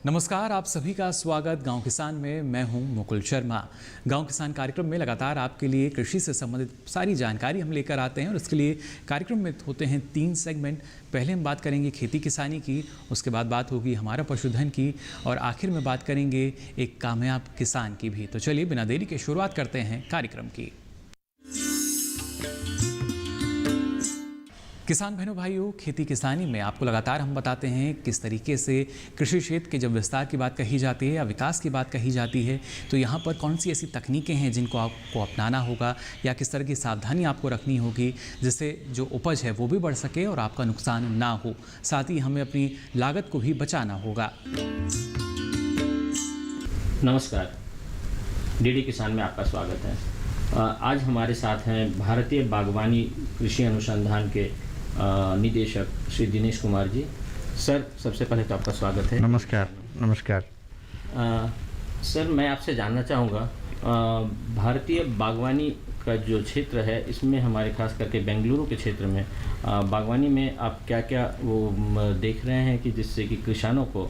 नमस्कार, आप सभी का स्वागत गांव किसान में। मैं हूं मुकुल शर्मा। गांव किसान कार्यक्रम में लगातार आपके लिए कृषि से संबंधित सारी जानकारी हम लेकर आते हैं और इसके लिए कार्यक्रम में होते हैं 3 सेगमेंट। पहले हम बात करेंगे खेती किसानी की, उसके बाद बात होगी हमारा पशुधन की और आखिर में बात करेंगे एक कामयाब किसान की भी। तो चलिए बिना देरी के शुरुआत करते हैं कार्यक्रम की। किसान बहनों भाइयों, खेती किसानी में आपको लगातार हम बताते हैं किस तरीके से कृषि क्षेत्र के जब विस्तार की बात कही जाती है या विकास की बात कही जाती है तो यहाँ पर कौन सी ऐसी तकनीकें हैं जिनको आपको अपनाना होगा या किस तरह की सावधानी आपको रखनी होगी जिससे जो उपज है वो भी बढ़ सके और आपका नुकसान ना हो। साथ ही हमें अपनी लागत को भी बचाना होगा। नमस्कार, डीडी किसान में आपका स्वागत है। आज हमारे साथ हैं भारतीय बागवानी कृषि अनुसंधान के निदेशक श्री दिनेश कुमार जी। सर, सबसे पहले तो आपका स्वागत है। नमस्कार। नमस्कार सर, मैं आपसे जानना चाहूँगा, भारतीय बागवानी का जो क्षेत्र है इसमें हमारे खास करके बेंगलुरु के क्षेत्र में बागवानी में आप क्या क्या वो देख रहे हैं कि जिससे कि किसानों को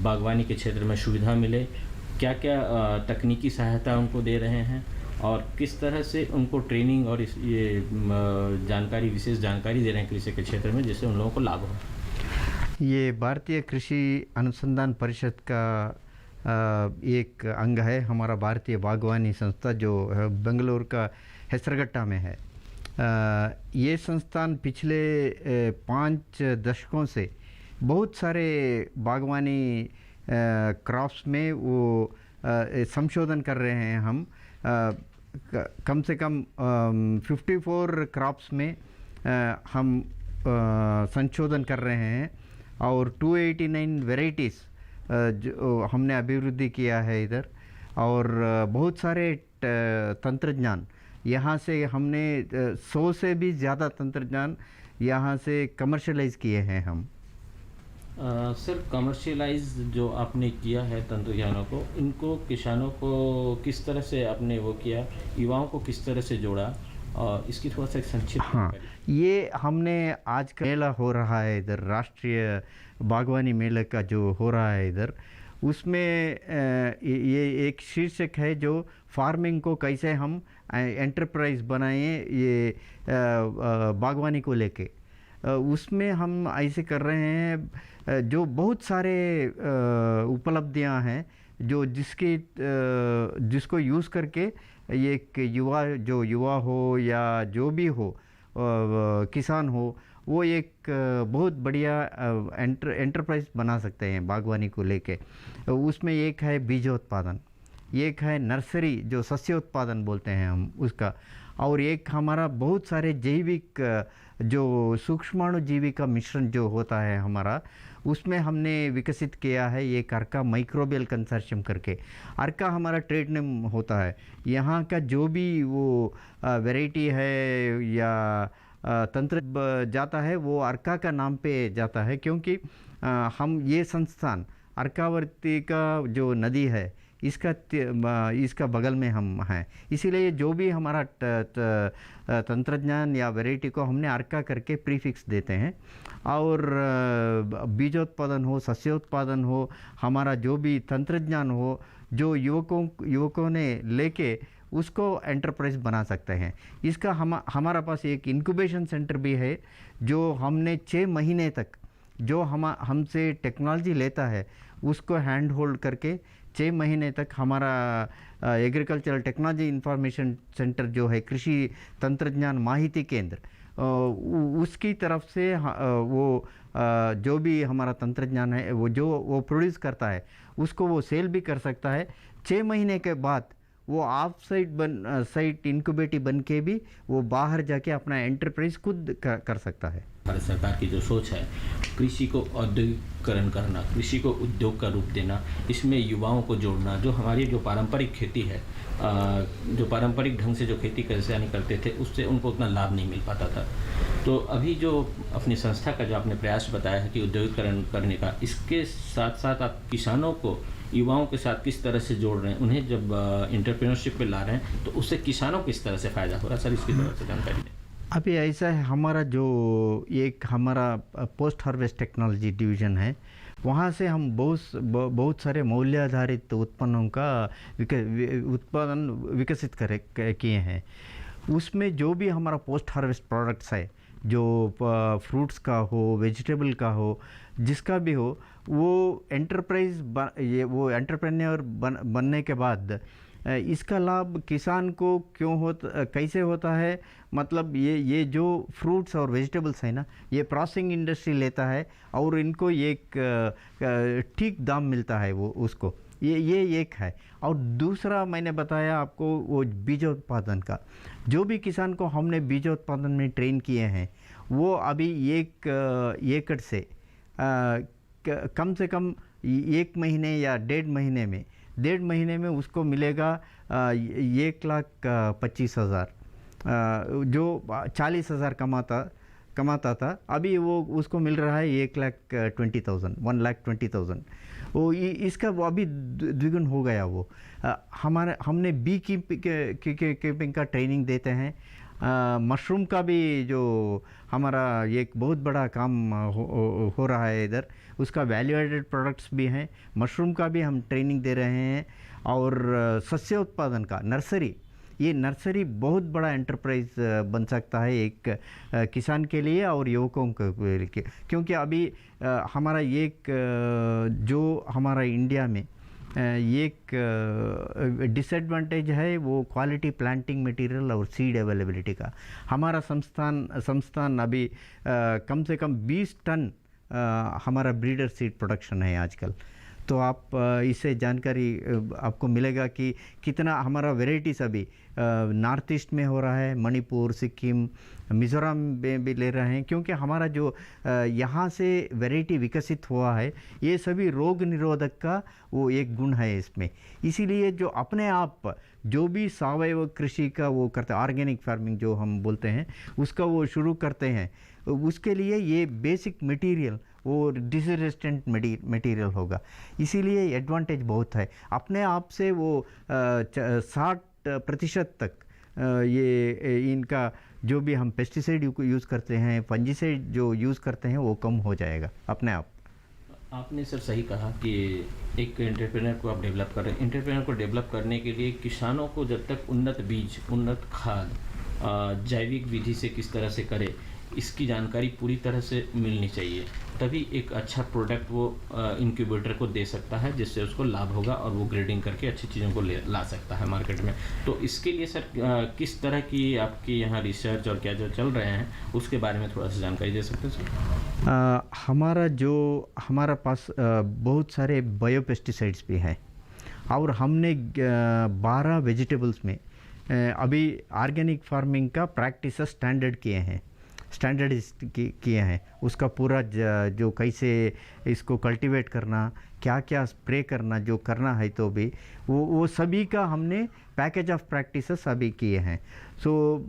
बागवानी के क्षेत्र में सुविधा मिले, क्या क्या तकनीकी सहायता उनको दे रहे हैं और किस तरह से उनको ट्रेनिंग और ये जानकारी, विशेष जानकारी दे रहे हैं कृषि के क्षेत्र में जिससे उन लोगों को लाभ हो। ये भारतीय कृषि अनुसंधान परिषद का एक अंग है। हमारा भारतीय बागवानी संस्था जो बेंगलुरु का हेसरगट्टा में है। ये संस्थान पिछले 5 दशकों से बहुत सारे बागवानी क्रॉप्स में वो संशोधन कर रहे हैं। हम कम से कम 54 क्रॉप्स में हम संशोधन कर रहे हैं और 289 वेराइटीज़ जो हमने अभिवृद्धि किया है इधर। और बहुत सारे तंत्रज्ञान यहाँ से हमने 100 से भी ज़्यादा तंत्रज्ञान यहाँ से कमर्शलाइज किए हैं हम। सर, कमर्शियलाइज जो आपने किया है तंत्रज्ञानों को, इनको किसानों को किस तरह से आपने वो किया, युवाओं को किस तरह से जोड़ा और इसकी थोड़ा सा संक्षिप्त। हाँ, ये हमने आज का मेला हो रहा है इधर, राष्ट्रीय बागवानी मेले का जो हो रहा है इधर, उसमें ये एक शीर्षक है जो फार्मिंग को कैसे हम एंटरप्राइज बनाएं ये बागवानी को लेके। उसमें हम ऐसे कर रहे हैं जो बहुत सारे उपलब्धियां हैं जो जिसको यूज़ करके ये एक युवा हो या जो भी हो किसान हो, वो एक बहुत बढ़िया एंटरप्राइज बना सकते हैं बागवानी को लेके। उसमें एक है बीजोत्पादन, एक है नर्सरी जो सस्योत्पादन बोलते हैं हम उसका, और एक हमारा बहुत सारे जैविक जो सूक्ष्माणुजीवी का मिश्रण जो होता है हमारा, उसमें हमने विकसित किया है एक अर्का माइक्रोबियल कंसोर्शियम करके। अर्का हमारा ट्रेड नेम होता है। यहाँ का जो भी वो वैरायटी है या तंत्र जाता है वो अर्का का नाम पे जाता है, क्योंकि हम ये संस्थान अर्कावती का जो नदी है इसका बगल में हम हैं, इसीलिए जो भी हमारा तंत्रज्ञान या वैरायटी को हमने अर्का करके प्रीफिक्स देते हैं। और बीजोत्पादन हो, सस्योत्पादन हो, हमारा जो भी तंत्रज्ञान हो, जो युवकों ने लेके उसको एंटरप्राइज बना सकते हैं। इसका हमारा पास एक इंक्यूबेशन सेंटर भी है जो हमने 6 महीने तक जो हमसे टेक्नोलॉजी लेता है उसको हैंड होल्ड करके 6 महीने तक हमारा एग्रीकल्चरल टेक्नोलॉजी इंफॉर्मेशन सेंटर जो है, कृषि तंत्रज्ञान माहिती केंद्र, उसकी तरफ से वो जो भी हमारा तंत्रज्ञान है वो प्रोड्यूस करता है उसको वो सेल भी कर सकता है। 6 महीने के बाद वो ऑफ साइट इनक्यूबेटिव बन के भी वो बाहर जाके अपना एंटरप्राइज खुद कर सकता है। भारत सरकार की जो सोच है कृषि को औद्योगिकरण करना, कृषि को उद्योग का रूप देना, इसमें युवाओं को जोड़ना, जो हमारी जो पारंपरिक खेती है, जो पारंपरिक ढंग से जो खेती किसानी करते थे उससे उनको उतना लाभ नहीं मिल पाता था। तो अभी जो अपनी संस्था का जो आपने प्रयास बताया है कि उद्योगिकरण करने का, इसके साथ साथ आप किसानों को युवाओं के साथ किस तरह से जोड़ रहे हैं, उन्हें जब एंटरप्रेन्योरशिप पे ला रहे हैं तो उससे किसानों को किस तरह से फ़ायदा हो रहा है, सर इसकी तरह से जानकारी दें। अभी ऐसा है, हमारा जो एक हमारा पोस्ट हार्वेस्ट टेक्नोलॉजी डिवीज़न है वहाँ से हम बहुत सारे मूल्य आधारित उत्पन्नों का उत्पादन विकसित किए हैं। उसमें जो भी हमारा पोस्ट हार्वेस्ट प्रोडक्ट्स है, जो फ्रूट्स का हो, वेजिटेबल का हो, जिसका भी हो, वो एंटरप्रेन्योर बनने के बाद इसका लाभ किसान को कैसे होता है, मतलब ये जो फ्रूट्स और वेजिटेबल्स है ना, ये प्रोसेसिंग इंडस्ट्री लेता है और इनको एक ठीक दाम मिलता है वो उसको, ये एक है। और दूसरा मैंने बताया आपको वो बीजोत्पादन का, जो भी किसान को हमने बीजोत्पादन में ट्रेन किए हैं, वो अभी एक एकड़ से कम से कम 1 महीने या 1.5 महीने में उसको मिलेगा 1,25,000, जो 40,000 कमाता था, अभी वो उसको मिल रहा है 1,20,000। वो इसका वो अभी द्विगुण हो गया। वो हमने बी कीपिंग का ट्रेनिंग देते हैं। मशरूम का भी जो हमारा एक बहुत बड़ा काम हो रहा है इधर, उसका वैल्यू एडेड प्रोडक्ट्स भी हैं। मशरूम का भी हम ट्रेनिंग दे रहे हैं। और सस्य उत्पादन का नर्सरी बहुत बड़ा एंटरप्राइज बन सकता है एक किसान के लिए और युवकों के लिए, क्योंकि अभी हमारा जो हमारा इंडिया में एक डिसएडवांटेज है वो क्वालिटी प्लांटिंग मटेरियल और सीड अवेलेबिलिटी का। हमारा संस्थान अभी कम से कम 20 टन हमारा ब्रीडर सीड प्रोडक्शन है आजकल। तो आप इससे जानकारी आपको मिलेगा कि कितना हमारा वेराइटीज़ अभी नॉर्थ ईस्ट में हो रहा है, मणिपुर, सिक्किम, मिज़ोरम में भी ले रहे हैं, क्योंकि हमारा जो यहाँ से वैरायटी विकसित हुआ है, ये सभी रोग निरोधक का वो एक गुण है इसमें। इसीलिए जो अपने आप जो भी सावयव कृषि का वो करते हैं, ऑर्गेनिक फार्मिंग जो हम बोलते हैं, उसका वो शुरू करते हैं, उसके लिए ये बेसिक मटेरियल वो डिसीज रेजिस्टेंट मटेरियल होगा। इसीलिए एडवांटेज बहुत है। अपने आप से वो 60% तक ये इनका जो भी हम पेस्टिसाइड यूज़ करते हैं, फंजीसाइड जो यूज़ करते हैं, वो कम हो जाएगा अपने आप। आपने सर सही कहा कि एक एंटरप्रेन्योर को आप डेवलप कर रहे हैं। एंटरप्रेन्योर को डेवलप करने के लिए किसानों को जब तक उन्नत बीज, उन्नत खाद, जैविक विधि से किस तरह से करे, इसकी जानकारी पूरी तरह से मिलनी चाहिए, तभी एक अच्छा प्रोडक्ट वो इंक्यूबेटर को दे सकता है, जिससे उसको लाभ होगा और वो ग्रेडिंग करके अच्छी चीज़ों को ला सकता है मार्केट में। तो इसके लिए सर किस तरह की आपके यहाँ रिसर्च और क्या जो चल रहे हैं, उसके बारे में थोड़ा सा जानकारी दे सकते हैं सर? हमारा पास बहुत सारे बायोपेस्टिसाइड्स भी हैं, और हमने 12 वेजिटेबल्स में अभी ऑर्गेनिक फार्मिंग का प्रैक्टिस स्टैंडर्ड किए हैं। उसका पूरा जो कैसे इसको कल्टीवेट करना, क्या क्या स्प्रे करना, जो करना है, तो भी वो सभी का हमने पैकेज ऑफ प्रैक्टिसेस अभी किए हैं। सो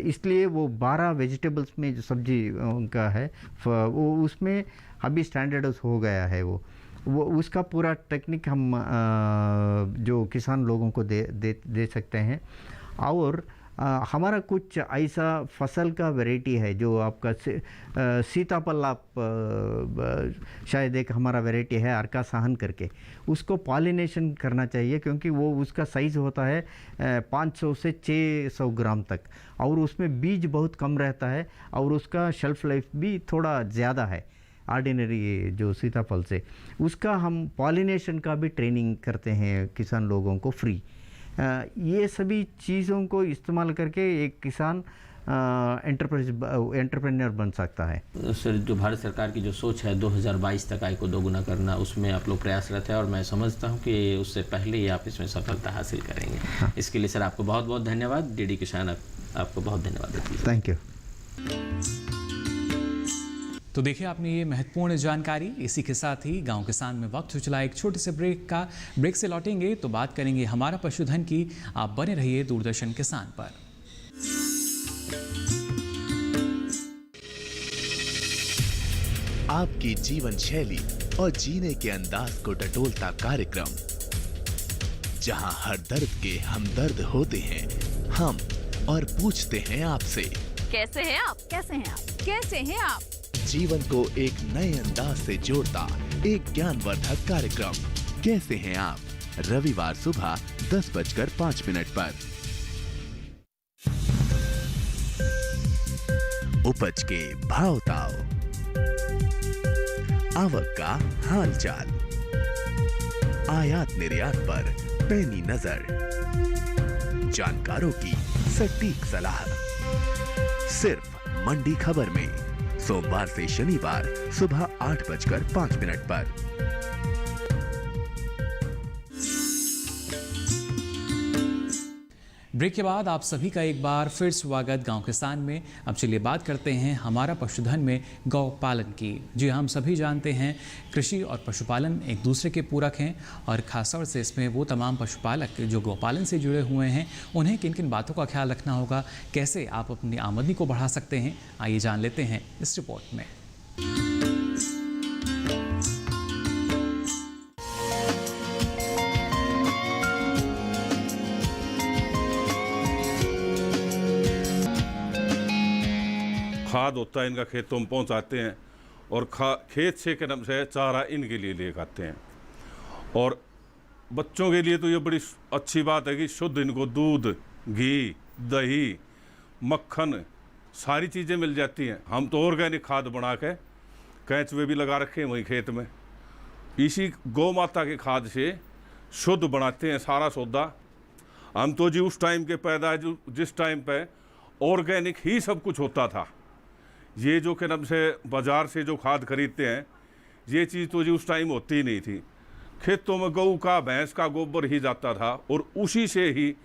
इसलिए वो 12 वेजिटेबल्स में जो सब्जी उनका है, वो उसमें अभी स्टैंडर्ड हो गया है। वो उसका पूरा टेक्निक हम जो किसान लोगों को दे सकते हैं। और हमारा कुछ ऐसा फसल का वैरायटी है जो आपका सीताफल, आप शायद एक हमारा वैरायटी है अर्का साहन करके, उसको पॉलिनेशन करना चाहिए, क्योंकि वो उसका साइज़ होता है 500 से 600 ग्राम तक, और उसमें बीज बहुत कम रहता है, और उसका शेल्फ लाइफ भी थोड़ा ज़्यादा है ऑर्डिनरी जो सीताफल से। उसका हम पॉलिनेशन का भी ट्रेनिंग करते हैं किसान लोगों को फ्री। ये सभी चीज़ों को इस्तेमाल करके एक किसान एंटरप्रेन्योर बन सकता है। सर, जो भारत सरकार की जो सोच है 2022 तक आय को दोगुना करना, उसमें आप लोग प्रयासरत है, और मैं समझता हूं कि उससे पहले ही आप इसमें सफलता हासिल करेंगे। हाँ। इसके लिए सर आपको बहुत बहुत धन्यवाद। डीडी किसान आपको बहुत धन्यवाद देती है। Thank you. तो देखिए, आपने ये महत्वपूर्ण जानकारी। इसी के साथ ही गांव किसान में वक्त हो चला एक छोटे से ब्रेक से लौटेंगे तो बात करेंगे हमारा पशुधन की। आप बने रहिए दूरदर्शन किसान पर। आपकी जीवन शैली और जीने के अंदाज को टटोलता कार्यक्रम, जहां हर दर्द के हमदर्द होते हैं हम और पूछते हैं आपसे, कैसे हैं आप? कैसे हैं आप? कैसे हैं आप? जीवन को एक नए अंदाज से जोड़ता एक ज्ञानवर्धक कार्यक्रम कैसे हैं आप, रविवार सुबह 10:05 पर। उपज के भाव ताव, आवक का हाल चाल, आयात निर्यात पर पैनी नजर, जानकारों की सटीक सलाह, सिर्फ मंडी खबर में, सोमवार से शनिवार सुबह 8:05 पर। ब्रेक के बाद आप सभी का एक बार फिर स्वागत गांव किसान में। अब चलिए बात करते हैं हमारा पशुधन में गौ पालन की। जी हम सभी जानते हैं कृषि और पशुपालन एक दूसरे के पूरक हैं और खासतौर से इसमें वो तमाम पशुपालक जो गौपालन से जुड़े हुए हैं उन्हें किन किन बातों का ख्याल रखना होगा, कैसे आप अपनी आमदनी को बढ़ा सकते हैं, आइए जान लेते हैं इस रिपोर्ट में। खाद होता है इनका खेतों में पहुंचाते हैं और खेत से कदम से चारा इनके लिए लेकर आते हैं। और बच्चों के लिए तो ये बड़ी अच्छी बात है कि शुद्ध इनको दूध, घी, दही, मक्खन सारी चीज़ें मिल जाती हैं। हम तो ऑर्गेनिक खाद बना के कैंचुए भी लगा रखे हैं वहीं खेत में, इसी गौ माता के खाद से शुद्ध बनाते हैं सारा सौदा। हम तो जी उस टाइम के पैदा जो जिस टाइम पे ऑर्गेनिक ही सब कुछ होता था, ये जो कि नाम से बाज़ार से जो खाद खरीदते हैं ये चीज़ तो जी उस टाइम होती ही नहीं थी। खेतों में गऊ का, भैंस का गोबर ही जाता था और उसी से ही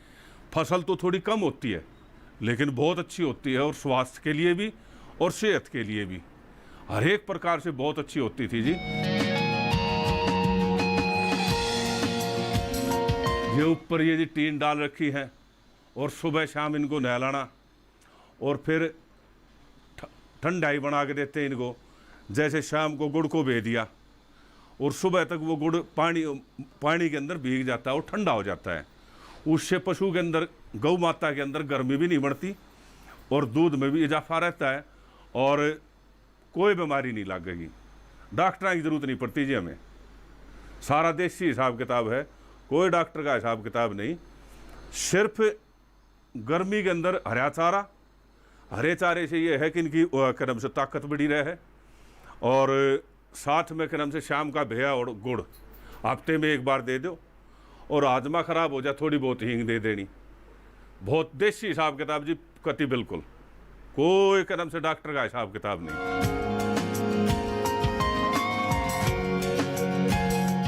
फसल तो थोड़ी कम होती है लेकिन बहुत अच्छी होती है और स्वास्थ्य के लिए भी और सेहत के लिए भी हर एक प्रकार से बहुत अच्छी होती थी जी। ये ऊपर ये जी टीन डाल रखी है और सुबह शाम इनको नहलाना और फिर ठंडाई बना के देते हैं इनको। जैसे शाम को गुड़ को भेज दिया और सुबह तक वो गुड़ पानी के अंदर भीग जाता है और ठंडा हो जाता है। उससे पशु के अंदर, गौ माता के अंदर गर्मी भी नहीं बढ़ती और दूध में भी इजाफा रहता है और कोई बीमारी नहीं लगेगी। डॉक्टर की ज़रूरत नहीं पड़ती जी हमें, सारा देसी हिसाब किताब है, कोई डॉक्टर का हिसाब किताब नहीं। सिर्फ गर्मी के अंदर हरा चारा, हरे चारे से ये है कि इनकी कदम से ताकत बढ़ी रहे और साथ में कदम से शाम का भेया और गुड़ हफ्ते में एक बार दे दो और आजमा ख़राब हो जाए थोड़ी बहुत हींग दे देनी। बहुत देसी हिसाब किताब जी, कति बिल्कुल कोई कदम से डॉक्टर का हिसाब किताब नहीं।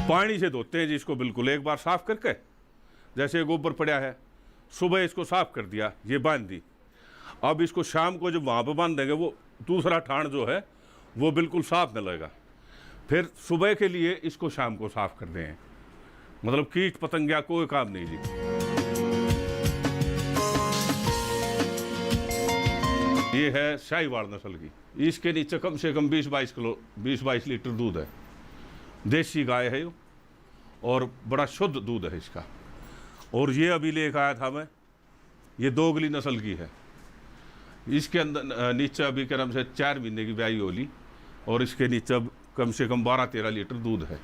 पानी से धोते हैं जी इसको बिल्कुल, एक बार साफ करके, जैसे गोबर पड़ा है सुबह इसको साफ कर दिया, ये बांध दी। अब इसको शाम को जब वहाँ पर बांध देंगे वो दूसरा ठाण जो है वो बिल्कुल साफ मिलेगा। फिर सुबह के लिए इसको शाम को साफ कर दें, मतलब कीट पतंगिया कोई काम नहीं जी। ये है शाहीवाल नस्ल की, इसके नीचे कम से कम 20-22 लीटर दूध है। देसी गाय है ये और बड़ा शुद्ध दूध है इसका। और ये अभी लेकर आया था मैं, ये दोगली नस्ल की है। इसके अंदर नीचे अभी क्रम से 4 महीने की ब्याई होली और इसके नीचे अब कम से कम 12-13 लीटर दूध है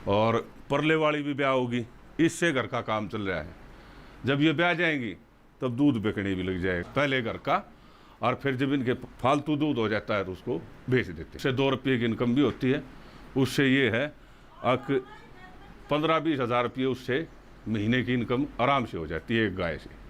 और परले वाली भी ब्याह होगी, इससे घर का काम चल रहा है। जब ये ब्याह जाएंगी तब दूध बेचने भी लग जाएगा, पहले घर का, और फिर जब इनके फालतू दूध हो जाता है तो उसको बेच देते हैं। उससे 2 रुपये की इनकम भी होती है। उससे ये है 15-20 हज़ार रुपये उससे महीने की इनकम आराम से हो जाती है एक गाय से।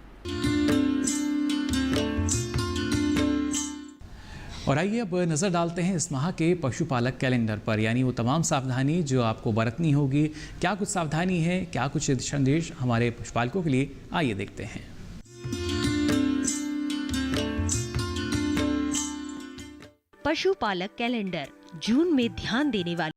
और आइए अब नज़र डालते हैं इस माह के पशुपालक कैलेंडर पर, यानी वो तमाम सावधानी जो आपको बरतनी होगी। क्या कुछ सावधानी है, क्या कुछ संदेश हमारे पशुपालकों के लिए, आइए देखते हैं। पशुपालक कैलेंडर जून में ध्यान देने वाली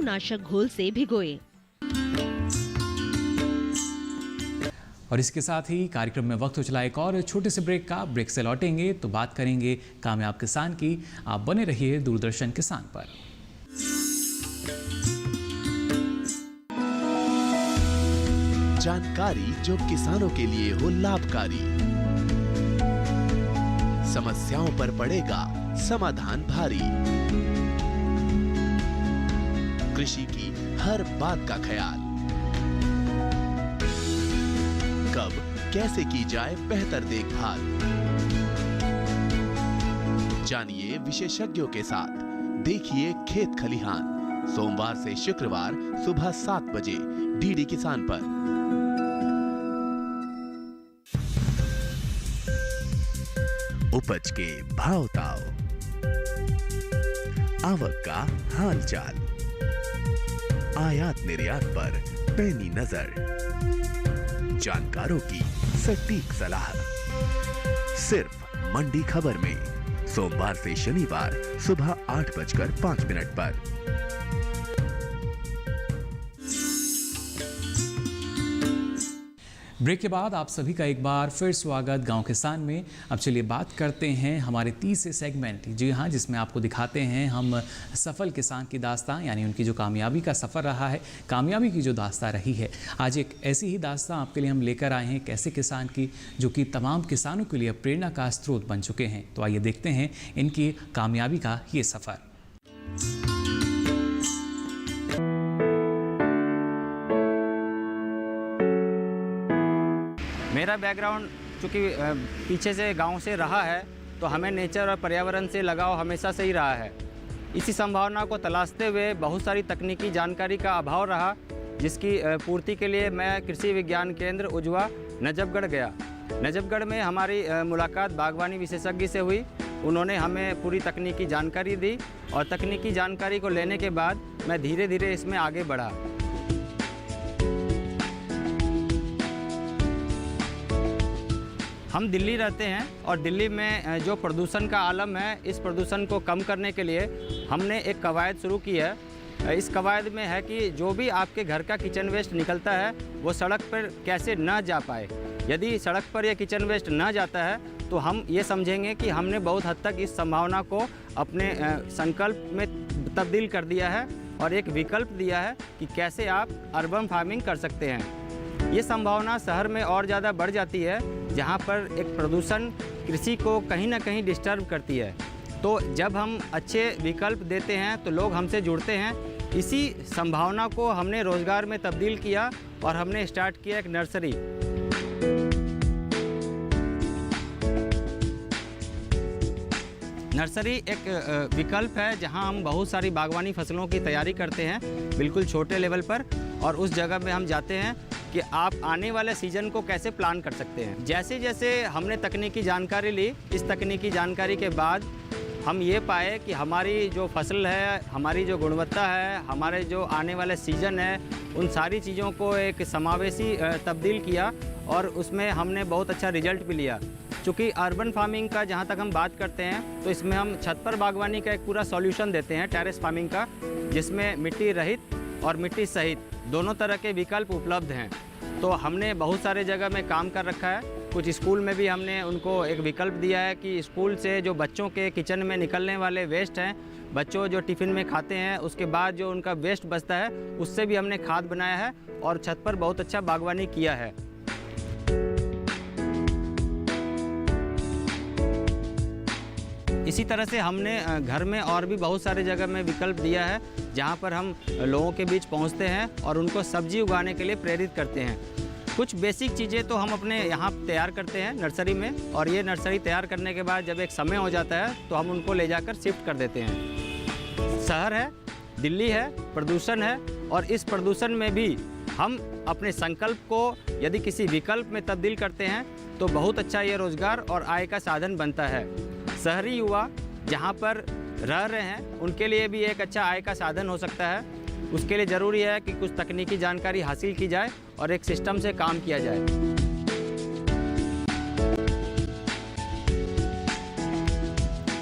नाशक घोल से भिगोए। और इसके साथ ही कार्यक्रम में वक्त हो चला एक और छोटे से ब्रेक का। ब्रेक से लौटेंगे तो बात करेंगे कामयाब किसान की। आप बने रहिए दूरदर्शन किसान पर। जानकारी जो किसानों के लिए हो लाभकारी, समस्याओं पर पड़ेगा समाधान भारी, कृषि की हर बात का ख्याल, कब कैसे की जाए बेहतर देखभाल, जानिए विशेषज्ञों के साथ, देखिए खेत खलिहान, सोमवार से शुक्रवार सुबह 7 बजे डीडी किसान पर। उपज के भाव ताव, आवक का हाल चाल, आयात निर्यात पर पैनी नजर, जानकारों की सटीक सलाह, सिर्फ मंडी खबर में, सोमवार से शनिवार सुबह 8:05 पर। ब्रेक के बाद आप सभी का एक बार फिर स्वागत गांव किसान में। अब चलिए बात करते हैं हमारे तीसरे सेगमेंट, जी हाँ, जिसमें आपको दिखाते हैं हम सफल किसान की दास्तां, यानी उनकी जो कामयाबी का सफ़र रहा है, कामयाबी की जो दास्तां रही है। आज एक ऐसी ही दास्तां आपके लिए हम लेकर आए हैं, एक ऐसे किसान की जो कि तमाम किसानों के लिए प्रेरणा का स्रोत बन चुके हैं। तो आइए देखते हैं इनकी कामयाबी का ये सफ़र। मेरा बैकग्राउंड चूँकि पीछे से गांव से रहा है, तो हमें नेचर और पर्यावरण से लगाव हमेशा से ही रहा है। इसी संभावना को तलाशते हुए बहुत सारी तकनीकी जानकारी का अभाव रहा, जिसकी पूर्ति के लिए मैं कृषि विज्ञान केंद्र उजवा नजफगढ़ गया। नजफगढ़ में हमारी मुलाकात बागवानी विशेषज्ञ से हुई। उन्होंने हमें पूरी तकनीकी जानकारी दी और तकनीकी जानकारी को लेने के बाद मैं धीरे धीरे इसमें आगे बढ़ा। हम दिल्ली रहते हैं और दिल्ली में जो प्रदूषण का आलम है, इस प्रदूषण को कम करने के लिए हमने एक कवायद शुरू की है। इस कवायद में है कि जो भी आपके घर का किचन वेस्ट निकलता है वो सड़क पर कैसे न जा पाए। यदि सड़क पर यह किचन वेस्ट न जाता है तो हम ये समझेंगे कि हमने बहुत हद तक इस संभावना को अपने संकल्प में तब्दील कर दिया है और एक विकल्प दिया है कि कैसे आप अर्बन फार्मिंग कर सकते हैं। ये संभावना शहर में और ज़्यादा बढ़ जाती है, जहाँ पर एक प्रदूषण कृषि को कहीं ना कहीं डिस्टर्ब करती है। तो जब हम अच्छे विकल्प देते हैं तो लोग हमसे जुड़ते हैं। इसी संभावना को हमने रोज़गार में तब्दील किया और हमने स्टार्ट किया एक नर्सरी। नर्सरी एक विकल्प है जहां हम बहुत सारी बागवानी फसलों की तैयारी करते हैं, बिल्कुल छोटे लेवल पर, और उस जगह में हम जाते हैं कि आप आने वाले सीज़न को कैसे प्लान कर सकते हैं। जैसे जैसे हमने तकनीकी जानकारी ली, इस तकनीकी जानकारी के बाद हम ये पाए कि हमारी जो फसल है, हमारी जो गुणवत्ता है, हमारे जो आने वाले सीज़न है, उन सारी चीज़ों को एक समावेशी तब्दील किया और उसमें हमने बहुत अच्छा रिजल्ट भी लिया। चूँकि अर्बन फार्मिंग का जहाँ तक हम बात करते हैं तो इसमें हम छत पर बागवानी का एक पूरा सॉल्यूशन देते हैं, टेरेस फार्मिंग का, जिसमें मिट्टी रहित और मिट्टी सहित दोनों तरह के विकल्प उपलब्ध हैं। तो हमने बहुत सारे जगह में काम कर रखा है। कुछ स्कूल में भी हमने उनको एक विकल्प दिया है कि स्कूल से जो बच्चों के किचन में निकलने वाले वेस्ट हैं, बच्चों जो टिफ़िन में खाते हैं, उसके बाद जो उनका वेस्ट बचता है, उससे भी हमने खाद बनाया है और छत पर बहुत अच्छा बागवानी किया है। इसी तरह से हमने घर में और भी बहुत सारे जगह में विकल्प दिया है, जहाँ पर हम लोगों के बीच पहुँचते हैं और उनको सब्जी उगाने के लिए प्रेरित करते हैं। कुछ बेसिक चीज़ें तो हम अपने यहाँ तैयार करते हैं नर्सरी में, और ये नर्सरी तैयार करने के बाद जब एक समय हो जाता है तो हम उनको ले जाकर शिफ्ट कर देते हैं। शहर है, दिल्ली है, प्रदूषण है, और इस प्रदूषण में भी हम अपने संकल्प को यदि किसी विकल्प में तब्दील करते हैं तो बहुत अच्छा ये रोज़गार और आय का साधन बनता है। शहरी युवा जहाँ पर रह रहे हैं उनके लिए भी एक अच्छा आय का साधन हो सकता है। उसके लिए ज़रूरी है कि कुछ तकनीकी जानकारी हासिल की जाए और एक सिस्टम से काम किया जाए।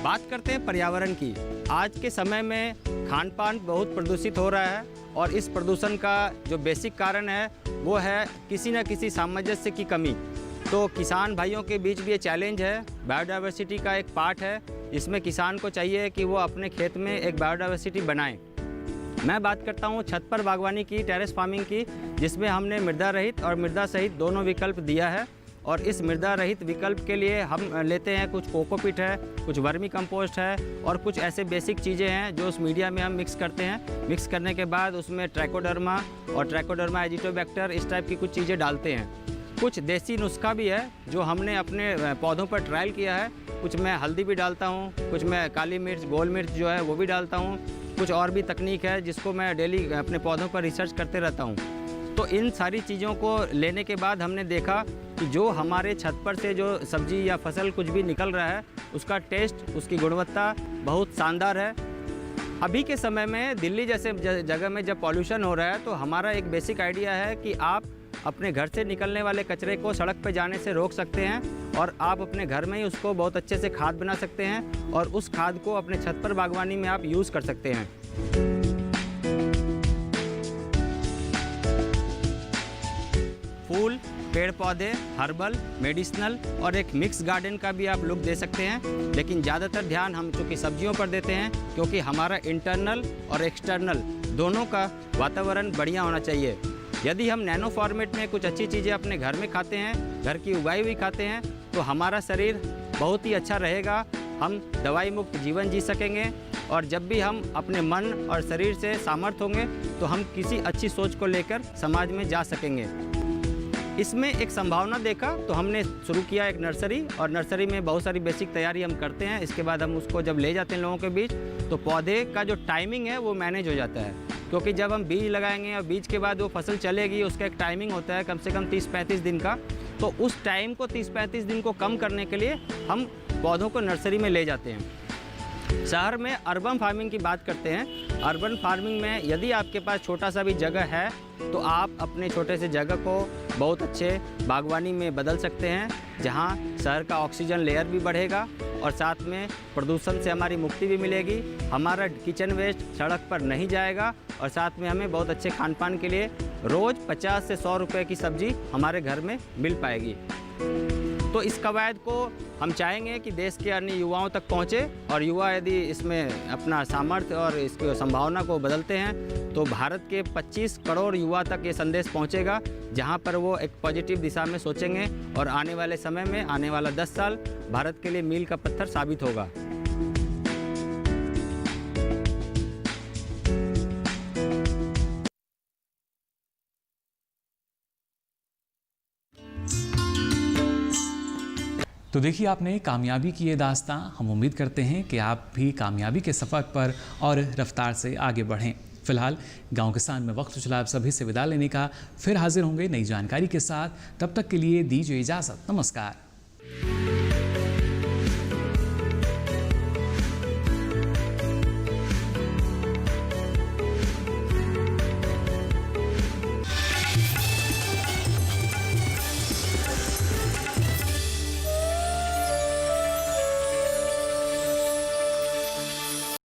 बात करते हैं पर्यावरण की। आज के समय में खान पान बहुत प्रदूषित हो रहा है और इस प्रदूषण का जो बेसिक कारण है वो है किसी न किसी सामंजस्य की कमी। तो किसान भाइयों के बीच भी ये चैलेंज है, बायोडाइवर्सिटी का एक पार्ट है, इसमें किसान को चाहिए कि वो अपने खेत में एक बायोडाइवर्सिटी बनाएं। मैं बात करता हूँ छत पर बागवानी की, टेरेस फार्मिंग की, जिसमें हमने मृदा रहित और मृदा सहित दोनों विकल्प दिया है। और इस मृदा रहित विकल्प के लिए हम लेते हैं कुछ कोकोपीट है, कुछ वर्मी कंपोस्ट है और कुछ ऐसे बेसिक चीज़ें हैं जो उस मीडिया में हम मिक्स करते हैं। मिक्स करने के बाद उसमें ट्राइकोडर्मा और ट्राइकोडर्मा एजिटोबैक्टर इस टाइप की कुछ चीज़ें डालते हैं। कुछ देसी नुस्खा भी है जो हमने अपने पौधों पर ट्रायल किया है। कुछ मैं हल्दी भी डालता हूँ, कुछ मैं काली मिर्च, गोल मिर्च जो है वो भी डालता हूँ। कुछ और भी तकनीक है जिसको मैं डेली अपने पौधों पर रिसर्च करते रहता हूँ। तो इन सारी चीज़ों को लेने के बाद हमने देखा कि जो हमारे छत पर से जो सब्जी या फसल कुछ भी निकल रहा है उसका टेस्ट, उसकी गुणवत्ता बहुत शानदार है। अभी के समय में दिल्ली जैसे जगह में जब पॉल्यूशन हो रहा है तो हमारा एक बेसिक आइडिया है कि आप अपने घर से निकलने वाले कचरे को सड़क पर जाने से रोक सकते हैं और आप अपने घर में ही उसको बहुत अच्छे से खाद बना सकते हैं और उस खाद को अपने छत पर बागवानी में आप यूज़ कर सकते हैं। फूल, पेड़ पौधे, हर्बल, मेडिसिनल और एक मिक्स गार्डन का भी आप लुक दे सकते हैं। लेकिन ज़्यादातर ध्यान हम चूँकि सब्जियों पर देते हैं क्योंकि हमारा इंटरनल और एक्सटर्नल दोनों का वातावरण बढ़िया होना चाहिए। यदि हम नैनो फॉर्मेट में कुछ अच्छी चीज़ें अपने घर में खाते हैं, घर की उगाई हुई खाते हैं, तो हमारा शरीर बहुत ही अच्छा रहेगा। हम दवाई मुक्त जीवन जी सकेंगे और जब भी हम अपने मन और शरीर से सामर्थ्य होंगे तो हम किसी अच्छी सोच को लेकर समाज में जा सकेंगे। इसमें एक संभावना देखा तो हमने शुरू किया एक नर्सरी और नर्सरी में बहुत सारी बेसिक तैयारी हम करते हैं। इसके बाद हम उसको जब ले जाते हैं लोगों के बीच तो पौधे का जो टाइमिंग है वो मैनेज हो जाता है, क्योंकि जब हम बीज लगाएंगे और बीज के बाद वो फसल चलेगी उसका एक टाइमिंग होता है कम से कम 30-35 दिन का। तो उस टाइम को 30-35 दिन को कम करने के लिए हम पौधों को नर्सरी में ले जाते हैं। शहर में अर्बन फार्मिंग की बात करते हैं। अर्बन फार्मिंग में यदि आपके पास छोटा सा भी जगह है तो आप अपने छोटे से जगह को बहुत अच्छे बागवानी में बदल सकते हैं, जहां शहर का ऑक्सीजन लेयर भी बढ़ेगा और साथ में प्रदूषण से हमारी मुक्ति भी मिलेगी। हमारा किचन वेस्ट सड़क पर नहीं जाएगा और साथ में हमें बहुत अच्छे खान पान के लिए रोज़ 50 से 100 रुपए की सब्जी हमारे घर में मिल पाएगी। तो इस कवायद को हम चाहेंगे कि देश के अन्य युवाओं तक पहुँचे और युवा यदि इसमें अपना सामर्थ्य और इसकी संभावना को बदलते हैं तो भारत के 25 करोड़ युवा तक ये संदेश पहुँचेगा, जहाँ पर वो एक पॉजिटिव दिशा में सोचेंगे और आने वाले समय में, आने वाला 10 साल भारत के लिए मील का पत्थर साबित होगा। तो देखिए आपने कामयाबी की ये दास्तां। हम उम्मीद करते हैं कि आप भी कामयाबी के सफ़र पर और रफ्तार से आगे बढ़ें। फिलहाल गांव किसान में वक्त चला आप सभी से विदा लेने का। फिर हाजिर होंगे नई जानकारी के साथ। तब तक के लिए दीजिए इजाज़त। नमस्कार।